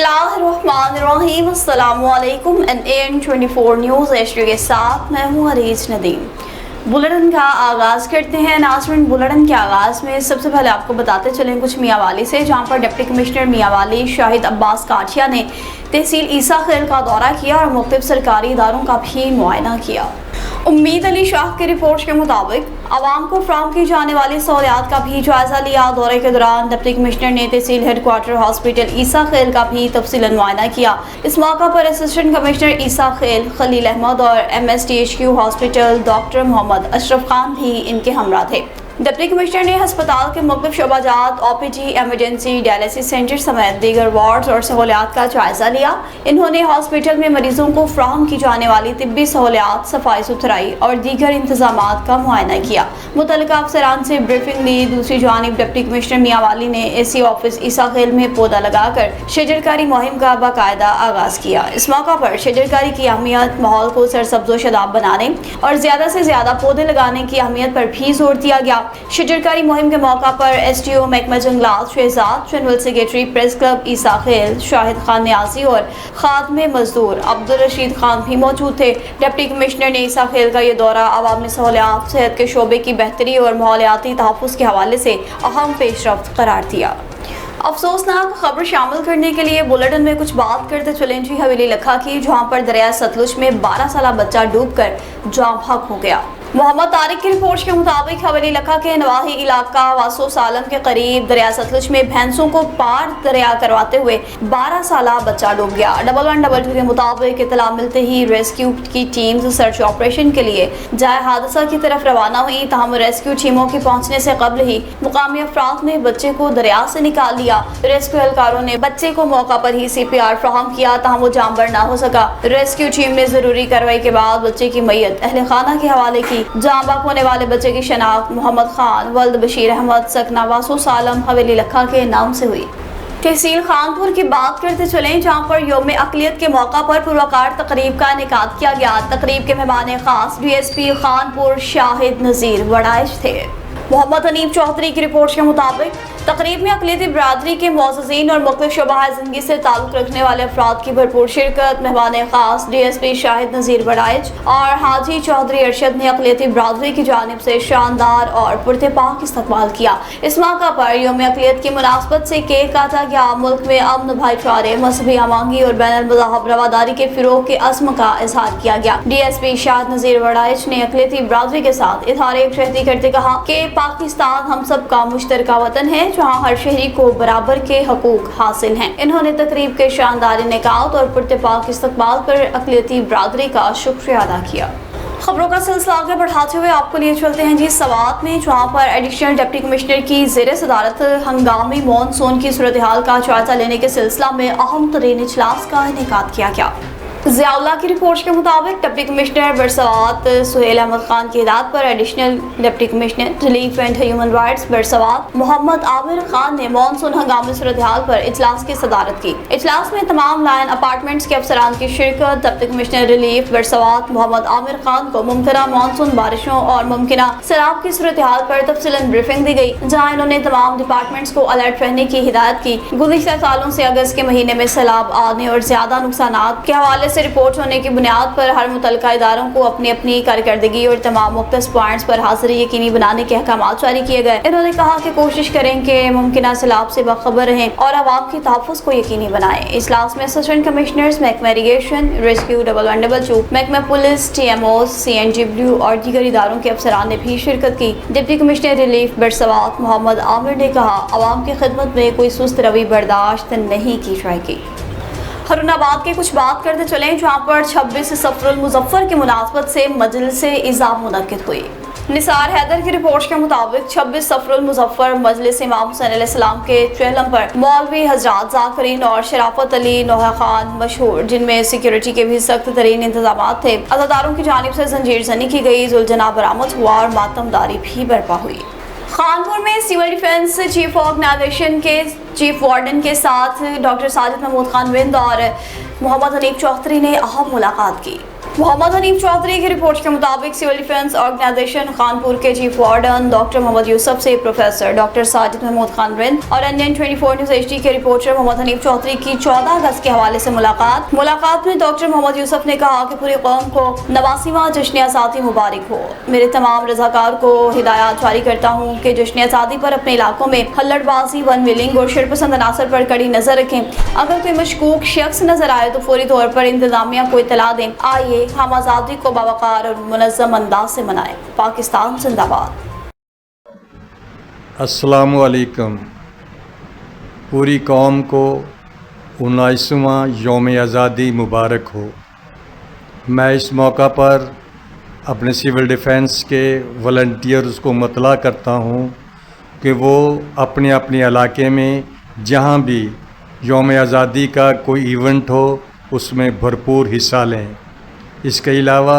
बिस्मिल्लाहिर्रहमानिर्रहीम। अस्सलामुअलैकुम। NAN 24 news HD के साथ मैं हूँ अरीज नदीम। बुलेटिन का आगाज़ करते हैं। नाज़रीन, बुलेटिन के आगाज़ में सबसे पहले आपको बताते चलें कुछ मियांवाली से, जहाँ पर डिप्टी कमिश्नर मियांवाली शाहिद अब्बास काठिया ने तहसील ईसा खेल का दौरा किया और मुख्तलिफ सरकारी इदारों का भी मुआयना किया। उम्मीद अली शाह की रिपोर्ट के मुताबिक आवाम को फ्राहम की जाने वाली सहूलियात का भी जायजा लिया। दौरे के दौरान डिप्टी कमिश्नर ने तहसील हेडक्वार्टर हॉस्पिटल ईसा खेल का भी तफसीलन मुआयना किया। इस मौका पर असिस्टेंट कमिश्नर ईसा खेल खलील अहमद और MSTHQ hospital doctor Mohammad Ashraf Khan भी इनके हमरा थे। डिप्टी कमिश्नर ने अस्पताल के मुख्तलिफ शोबाजात, OPD, एमरजेंसी, डायलिसिस सेंटर समेत दीगर वार्ड्स और सहूलियात का जायजा लिया। इन्होंने हॉस्पिटल में मरीजों को फ्राहम की जाने वाली तिब्बी सहूलियात, सफाई सुथराई और दीगर इंतजामात का मुआयना किया। मुतल्लिका अफसरान से ब्रीफिंग ली। दूसरी जानिब डिप्टी कमिश्नर मियांवाली ने AC ऑफिस ईसा खेल में पौधा लगाकर शजरकारी मुहिम का बाकायदा आगाज किया। इस मौका पर शजरकारी की अहमियत, माहौल को सरसब्ज़ो शदाब बनाने और ज्यादा से ज्यादा पौधे लगाने की अहमियत पर भी जोर दिया गया। शजरकारी मुहिम के मौका पर SDO महकमा जंगलात Shahzad, general secretary press club Isa Khel Shahid Khan Niazi और खादमे मजदूर अब्दुल रशीद खान भी मौजूद थे। डिप्टी कमिश्नर ने ईसा खेल का ये दौरा अवामी सहूलियात, सेहत के शोबे की बेहतरी और माहौलियाती तहफ़्फ़ुज़ के हवाले से अहम पेशरफ्त करार दिया। अफसोसनाक खबर शामिल करने के लिए बुलेटिन में कुछ बात करते चलें जी हवेली लखा की, जहाँ पर दरिया सतलुज में 12 साला बच्चा डूबकर जाँ बहक हो गया। मोहम्मद तारिक की रिपोर्ट के मुताबिक हवेली लखा के नवाही इलाका वासो सालम के करीब दरिया सतलुज में भैंसों को पार दरिया करवाते हुए 12 साला बच्चा डूब गया। 1112 के मुताबिक इतला मिलते ही रेस्क्यू की टीम सर्च ऑपरेशन के लिए जाए हादसा की तरफ रवाना हुई। तहम रेस्क्यू टीमों के पहुंचने से कबल ही मुकामी अफराद ने बच्चे को दरिया से निकाल लिया। रेस्क्यू एहलकारों ने बच्चे को मौका पर ही CPR फराहम किया, तहम वो जानबर ना हो सका। रेस्क्यू टीम ने जरूरी कार्रवाई के बाद बच्चे की मैयत अहले खाना के हवाले की। जाँ बहक होने वाले बच्चे की शनाख्त मोहम्मद खान वल्द बशीर अहमद सकना वासो सालम हवेली लखा के नाम से हुई। तहसील खानपुर की बात करते चलें, जहाँ पर यौम अक़लियत के मौका पर पुरवकार तकरीब का इनेकाद किया गया। तकरीब के मेहमान खास DSP खानपुर शाहिद नज़ीर वड़ाइच थे। मोहम्मद हनीफ चौधरी की रिपोर्ट के मुताबिक तकरीब में अक़लियती बरादरी के मुअज़्ज़िज़ीन और मुख्तलिफ शोबाए ज़िंदगी से ताल्लुक़ रखने वाले अफराद की भरपूर शिरकत। मेहमान खास DSP शाहिद नज़ीर वड़ाइच और हाजी चौधरी अरशद ने अक़लियती बरादरी की जानिब से शानदार और पुरतपाक इस्तक़बाल किया। इस मौका पर यौम अक़लियत की मुनासबत से केक काटा गया। मुल्क में अमन, भाईचारे, मजहबी अमांगी और बैनुल मज़ाहब रवादारी के फ़िरोग़ के अज़्म का इज़हार किया गया। DSP शाहिद नज़ीर वड़ाइच ने अक़लियती बरादरी के साथ इज़हार यकजहती करते कहा कि पाकिस्तान हम सब का मुश्तरका वतन है, जहाँ हर शहरी को बराबर के हकूक हासिल हैं। इन्होंने तकरीब के शानदार इनेकाद और पुरतपाक इस्तक़बाल पर अक़लियती बरादरी का शुक्रिया अदा किया। खबरों का सिलसिला आगे बढ़ाते हुए आपको लिए चलते हैं जी सवात में, जहाँ पर एडिशनल डिप्टी कमिश्नर की ज़ेर सदारत हंगामी मॉनसून की सूरत हाल का जायजा लेने के सिलसिला में अहम तरीन इजलास का इनेकाद किया गया। ज़ियाउल्लाह की रिपोर्ट के मुताबिक डिप्टी कमिश्नर बरसवात सुहेल अहमद खान की हिदायत पर additional deputy commissioner relief and human rights बरसवात मोहम्मद आमिर खान ने मॉनसून हंगामी सूरत हाल पर इजलास की सदारत की। इजलास में तमाम लाइन अपार्टमेंट्स के अफसरान की शिरकत। डिप्टी कमिश्नर रिलीफ बरसवात मोहम्मद आमिर खान को मुमकिना मॉनसून बारिशों और मुमकिना सैलाब की सूरत हाल पर तफसीलन ब्रीफिंग दी गई, जहाँ इन्होंने तमाम डिपार्टमेंट्स को अलर्ट रहने की हिदायत की। गुज़िश्ता सालों से अगस्त के महीने में सैलाब आने और ज्यादा नुकसान के हवाले से रिपोर्ट होने की बुनियाद पर हर मुतल्लिका इदारों को अपनी अपनी कारकर्दगी और तमाम मुख्तलिफ पॉइंट्स पर हाजिरी यकीनी बनाने के अहकाम जारी किए गए। इन्होंने कहा कि कोशिश करें कि मुमकिना सैलाब से बाखबर रहें और आवाम की तहफ़्फ़ुज़ को यकीनी बनाएं। इजलास में असिस्टेंट कमिश्नर्स महकमा इरीगेशन, रेस्क्यू 1112, महकमा पुलिस, TMOs, CNW और दीगर इदारों के अफसरान ने भी शिरकत की। डिप्टी कमिश्नर रिलीफ बरसवात मोहम्मद आमिर ने कहा, आवाम की खिदमत में कोई सुस्त रवि बर्दाश्त नहीं की जाएगी। हरुनाबाद के कुछ बात करते चलें, जहाँ पर 26 सफरुल मुज़फ़्फ़र की मुनासबत से मजलिस इज़ा मुनक़िद हुई। निसार हैदर की रिपोर्ट के मुताबिक 26 सफरुल मुज़फ़्फ़र मजलिस इमाम हुसैन अलैहिस्सलाम के चेहलम पर मौलवी हज़रात ज़ाकिरीन और शराफत अली नोहा खान मशहूर, जिनमें सिक्योरिटी के भी सख्त तरीन इंतजाम थे, अज़ादारों की जानिब से जंजीर जनी की गई, जुल्जना बरामद हुआ और मातमदारी भी बर्पा हुई। खानपुर में सिविल डिफेंस चीफ ऑर्गेनाइजेशन के चीफ वार्डन के साथ डॉक्टर साजिद महमूद खान विंद और मोहम्मद हनीफ चौधरी ने अहम मुलाकात की। मोहम्मद हनीफ चौधरी की रिपोर्ट के मुताबिक सिविल डिफेंस ऑर्गेनाइजेशन कानपुर के chief warden doctor Mohammad Yusuf से प्रोफेसर डॉक्टर साजिद महमूद खान रिंद और NN 24 न्यूज HD के रिपोर्टर मोहम्मद हनीफ चौधरी की 14 अगस्त के हवाले से मुलाकात में डॉक्टर मोहम्मद यूसुफ ने कहा कि पूरी कौम को 89वां जश्न आज़ादी मुबारक हो। मेरे तमाम रज़ाकार को हिदायत जारी करता हूँ कि जश्न आज़ादी पर अपने इलाकों में हल्लड़बाजी, वन विलिंग और शरपसंद अनासर पर कड़ी नजर रखें। अगर कोई मशकूक शख्स नजर आए तो फौरी तौर पर इंतजामिया को इतला दें। आइए हम आज़ादी को बावकार और मुनज़्ज़म अंदाज से मनाएं। पाकिस्तान जिंदाबाद। अस्सलामु अलैकुम। पूरी कौम को 19वां यौम आज़ादी मुबारक हो। मैं इस मौका पर अपने सिविल डिफेंस के वॉलंटियर्स को मतला करता हूँ कि वो अपने अपने इलाके में जहाँ भी यौम आज़ादी का कोई इवेंट हो उसमें भरपूर हिस्सा लें। इसके अलावा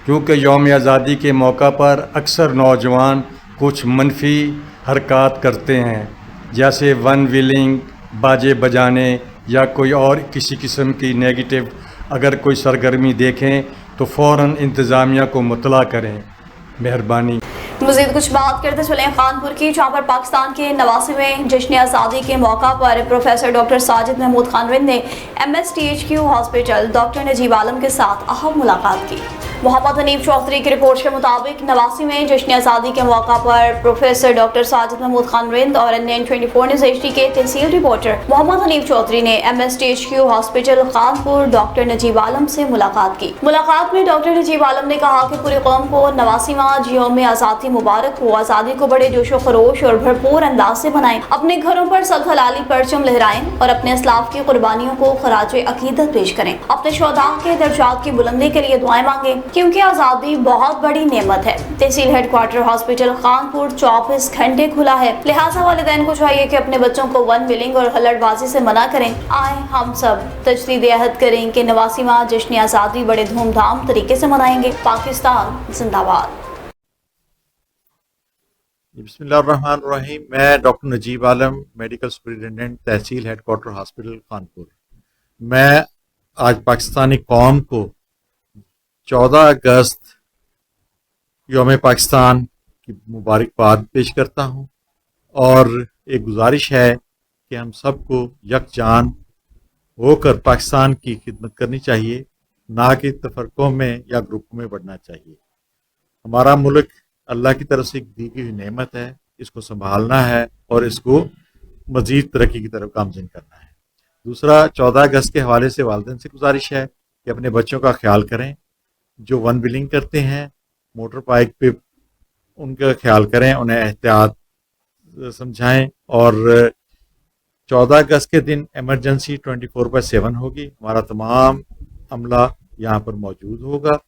क्योंकि यौम आज़ादी के मौका पर अक्सर नौजवान कुछ मनफी हरकत करते हैं, जैसे वन विलिंग, बाजे बजाने या कोई और किसी किस्म की नेगेटिव अगर कोई सरगर्मी देखें तो फ़ौरन इंतज़ामिया को मुतला करें। मेहरबानी। मज़ीद कुछ बात करते चलें कानपुर की, जहाँ पर पाकिस्तान के 89वें जश्न आज़ादी के मौका पर प्रोफेसर डॉक्टर साजिद महमूद खान रिंद ने MSTHQ हॉस्पिटल डॉक्टर नजीब आलम के साथ अहम मुलाकात की। मोहम्मद हनीफ चौधरी की रिपोर्ट के मुताबिक 89वें जश्न आज़ादी के मौका पर प्रोफेसर डॉक्टर साजिद महमूद खान रिंद और NN 24 न्यूज HD के तहसील रिपोर्टर मोहम्मद हनीफ चौधरी ने MSTHQ hospital Kanpur doctor Najeeb Alam से मुलाकात की। मुलाकात में डॉक्टर नजीब आलम ने कहा कि पूरी कौम को 89वां यौम आज़ादी मुबारक हो। आज़ादी को बड़े जोशो खरोश और भरपूर अंदाज से मनाएं। अपने घरों पर सब हलाली परचम लहराएं और अपने असलाफ की कुर्बानियों को खराज अकीदत पेश करें। अपने शोहदा के दर्जात की बुलंदी के लिए दुआएं मांगें, क्योंकि आज़ादी बहुत बड़ी नेमत है। तहसील हेडक्वार्टर हॉस्पिटल कानपुर 24 घंटे खुला है, लिहाजा वालिदैन को चाहिए कि अपने बच्चों को वन विलिंग और हल्लड़बाजी से मना करें। आए हम सब तजदीद अहद करें कि 89वां जश्न आज़ादी बड़े धूमधाम तरीके से मनाएंगे। पाकिस्तान जिंदाबाद। बिस्मिल्लाहिर्रहमानिर्रहीम। मैं डॉक्टर नजीब आलम, मेडिकल सुपरिटेंडेंट, तहसील हेडक्वार्टर हॉस्पिटल कानपुर। मैं आज पाकिस्तानी कौम को 14 अगस्त यौम पाकिस्तान की मुबारकबाद पेश करता हूँ और एक गुजारिश है कि हम सबको यकजान होकर पाकिस्तान की खिदमत करनी चाहिए, ना कि तफरकों में या ग्रुपों में बढ़ना चाहिए। हमारा मुल्क अल्लाह की तरफ से दी गई नेमत है, इसको संभालना है और इसको मज़ीद तरक्की की तरफ गामज़न करना है। दूसरा, 14 अगस्त के हवाले से वालिदैन से गुजारिश है कि अपने बच्चों का ख्याल करें, जो वन विलिंग करते हैं मोटर बाइक पे उनका ख्याल करें, उन्हें एहतियात समझाएं। और 14 अगस्त के दिन एमरजेंसी 24/7 होगी। हमारा तमाम अमला यहाँ पर मौजूद होगा।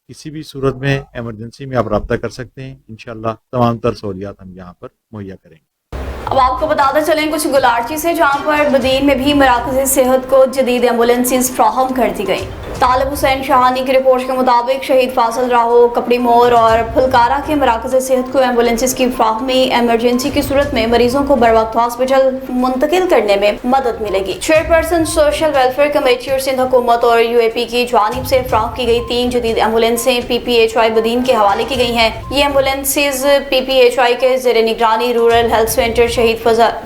किसी भी सूरत में एमरजेंसी में आप रब्ता कर सकते हैं। इंशाअल्लाह तमाम तर सहूलियात हम यहाँ पर मुहैया करेंगे। अब आपको बताते चलें कुछ गुलारची से, जहाँ पर बदीन में भी मराकज़ सेहत को जदीद एम्बुलेंसेस फ्राहम कर दी गई। तालिब हुसैन शाहानी की रिपोर्ट के मुताबिक शहीद फासिल राहो, कपड़ी मोर और फुलकारा के मराकज़ सेहत को एम्बुलेंसेस की फ्राहमी एमरजेंसी की सूरत में मरीजों को बर वक्त हॉस्पिटल मुंतकिल करने में मदद मिलेगी। चेयरपर्सन सोशल वेलफेयर कमेटी और सिंध हुकूमत और UAP की जानिब से फ्राहम की गई 3 जदीद एम्बुलेंसें PPHI बदीन के हवाले की गई हैं। ये एम्बुलेंसेज PPHI के ज़ेर निगरानी रूरल हेल्थ सेंटर शहीद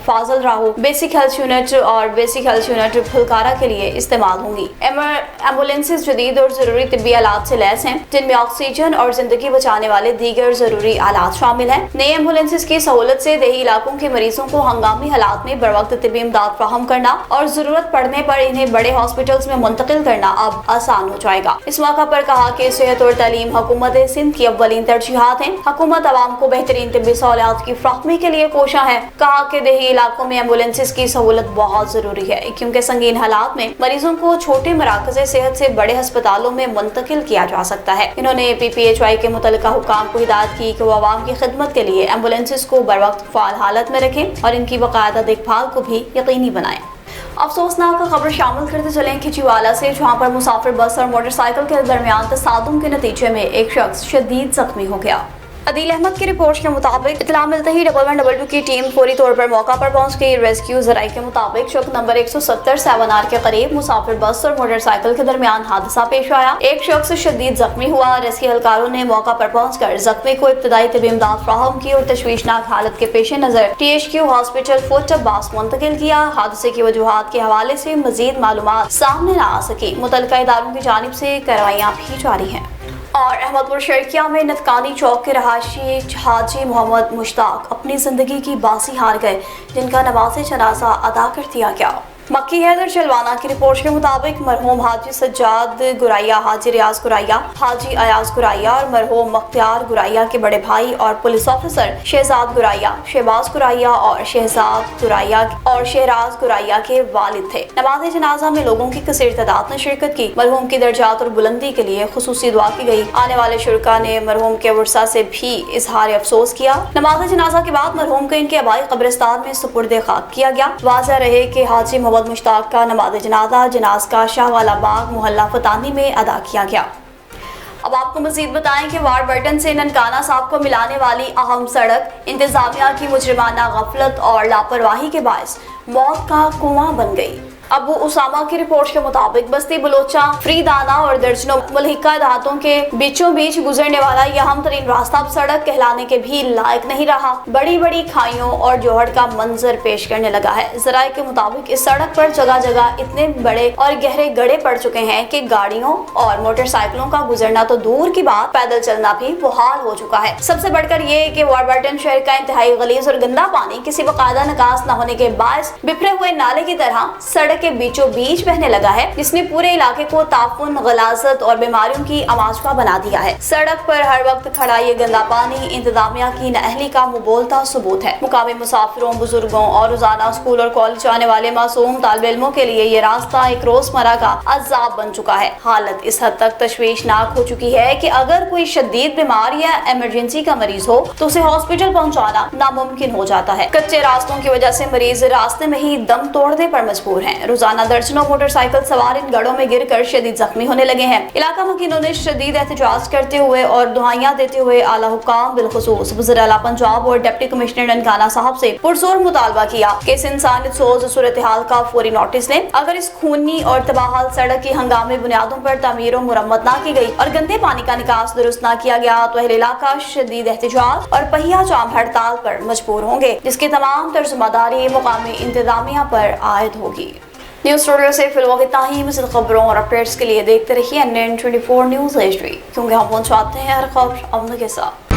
फाजिल राहो बेसिक हेल्थ यूनिट और बेसिक हेल्थ यूनिट फुलकारा के लिए इस्तेमाल होंगी। एम्बुलेंसेज जदीद और जरूरी तिब्बी आलात से लैस हैं, जिनमें ऑक्सीजन और जिंदगी बचाने वाले दीगर जरूरी आलात शामिल हैं। नई एम्बुलेंसेज की सहूलत से देही इलाकों के मरीजों को हंगामी हालात में बर वक्त तिब्बी इमदाद फराहम करना और जरूरत पड़ने पर इन्हें बड़े हॉस्पिटल्स में मुंतकिल करना अब आसान हो जाएगा। इस मौका पर कहा कि सेहत और तालीम हुकूमत सिंध की अव्वलीन तरजीहात हैं। हुकूमत अवाम को बेहतरीन तिब्बी सहूलियात की फ्राहमी के लिए कोशा है। कहा कि देही इलाकों में एम्बुलेंसेज की सहूलत बहुत जरूरी है, क्योंकि संगीन हालात में मरीजों को छोटे मराकज़े सेहत से बड़े अस्पतालों में मुंतकिल किया जा सकता है। इन्होंने PPHI के मुतल्लिका हुकाम को हिदायत की कि वो अवाम की खिदमत के लिए एम्बुलेंसेज को बर वक्त फाल हालत में रखें और इनकी बाकायदा देखभाल को भी यकीनी बनाएं। अफसोसनाक खबर शामिल करते चलें खिचीवाला से, जहां पर मुसाफिर बस और मोटरसाइकिल के दरमियान तसादुम के नतीजे में एक शख्स शदीद जख्मी हो गया। عدیل احمد کی رپورٹ کے مطابق اطلاع ملتے ہی 1112 کی ٹیم فوری طور پر موقع پر پہنچ گئی۔ ریسکیو ذرائع کے مطابق شق نمبر 170 7R کے قریب مسافر بس اور موٹر سائیکل کے درمیان حادثہ پیش آیا۔ ایک شخص شدید زخمی ہوا۔ ریسکیو اہلکاروں نے موقع پر پہنچ کر زخمی کو ابتدائی طبی امداد فراہم کی اور تشویشناک حالت کے پیش نظر THQ ہاسپٹل فورٹ عباس منتقل کیا۔ حادثے کی وجوہات کے حوالے سے مزید معلومات سامنے نہ آ سکی۔ متعلقہ اداروں کی جانب سے کارروائیاں بھی جاری ہیں۔ اور احمد پور شرکیہ میں نتکانی چوک کے رہائشی حاجی محمد مشتاق اپنی زندگی کی باسی ہار گئے، جن کا نماز جنازہ ادا کر دیا گیا۔ مکی حیدر چلوانہ کی رپورٹ کے مطابق مرحوم حاجی سجاد گرائیا، حاجی ریاض گرائیا، حاجی ایاز گرائیا اور مرحوم مختار گرائیا کے بڑے بھائی اور پولیس آفیسر شہزاد گرائیا، شہباز گرائیا اور شہزاد گرائیا اور شہراز گرائیا کے والد تھے۔ نماز جنازہ میں لوگوں کی کثیر تعداد نے شرکت کی۔ مرحوم کی درجات اور بلندی کے لیے خصوصی دعا کی گئی۔ آنے والے شرکاء نے مرحوم کے ورثاء سے بھی اظہار افسوس کیا۔ نماز جنازہ کے بعد مرحوم کو ان کے آبائی قبرستان میں سپرد خاک کیا گیا۔ واضح رہے کہ حاجی محمد مشتاق کا نماز جنازہ جنازگاہ شاہ والا باغ محلہ فتانی میں ادا کیا گیا۔ اب آپ کو مزید بتائیں کہ وارڈ برٹن سے ننکانہ صاحب کو ملانے والی اہم سڑک انتظامیہ کی مجرمانہ غفلت اور لاپرواہی کے باعث موت کا کنواں بن گئی۔ ابو اسامہ کی رپورٹ کے مطابق بستی بلوچاں، فریدانہ اور درجنوں ملحقہ دیہاتوں کے بیچوں بیچ گزرنے والا یہ اہم ترین راستہ اب سڑک کہلانے کے بھی لائق نہیں رہا۔ بڑی بڑی کھائیوں اور جوہڑ کا منظر پیش کرنے لگا ہے۔ ذرائع کے مطابق اس سڑک پر جگہ جگہ اتنے بڑے اور گہرے گڑھے پڑ چکے ہیں کہ گاڑیوں اور موٹر سائیکلوں کا گزرنا تو دور کی بات، پیدل چلنا بھی محال ہو چکا ہے۔ سب سے بڑھ کر یہ کہ وارڈ برٹن شہر کا انتہائی غلیظ اور گندا پانی کسی باقاعدہ نکاس نہ ہونے کے باعث بکھرے ہوئے نالے کی طرح سڑک کے بیچوں بیچ بہنے لگا ہے، جس نے پورے علاقے کو تعفن، غلاظت اور بیماریوں کی اماجگاہ بنا دیا ہے۔ سڑک پر ہر وقت کھڑا یہ گندا پانی انتظامیہ کی نااہلی کا مبولتا ثبوت ہے۔ مقامی مسافروں، بزرگوں اور روزانہ اسکول اور کالج جانے والے معصوم طالب علموں کے لیے یہ راستہ ایک روزمرہ کا عذاب بن چکا ہے۔ حالت اس حد تک تشویشناک ہو چکی ہے کہ اگر کوئی شدید بیمار یا ایمرجنسی کا مریض ہو تو اسے ہاسپٹل پہنچانا ناممکن ہو جاتا ہے۔ کچے راستوں کی وجہ سے مریض راستے میں ہی دم توڑنے پر مجبور ہیں۔ روزانہ درجنوں موٹر سائیکل سوار ان گڑھوں میں گر کر شدید زخمی ہونے لگے ہیں۔ علاقہ مکینوں نے شدید احتجاج کرتے ہوئے اور دعائیاں دیتے ہوئے اعلیٰ حکام بالخصوص وزیر اعلیٰ پنجاب اور ڈپٹی کمشنر ننکانہ صاحب سے پرزور مطالبہ کیا کہ اس انسانیت سوز صورتحال کا فوری نوٹس لیں۔ اگر اس خونی اور تباہال سڑک کی ہنگامی بنیادوں پر تعمیر و مرمت نہ کی گئی اور گندے پانی کا نکاس درست نہ کیا گیا تو اہل علاقہ شدید احتجاج اور پہیہ جام ہڑتال پر مجبور ہوں گے، جس کی تمام ترجمہ داری مقامی انتظامیہ پر عائد ہوگی۔ نیوز اسٹوڈیو سے فی الوقت اتنا ہی۔ مزید خبروں اور اپڈیٹس کے لیے دیکھتے رہیے NN24 نیوز HD، کیونکہ ہم پہنچاتے ہیں ہر خبر امن کے ساتھ۔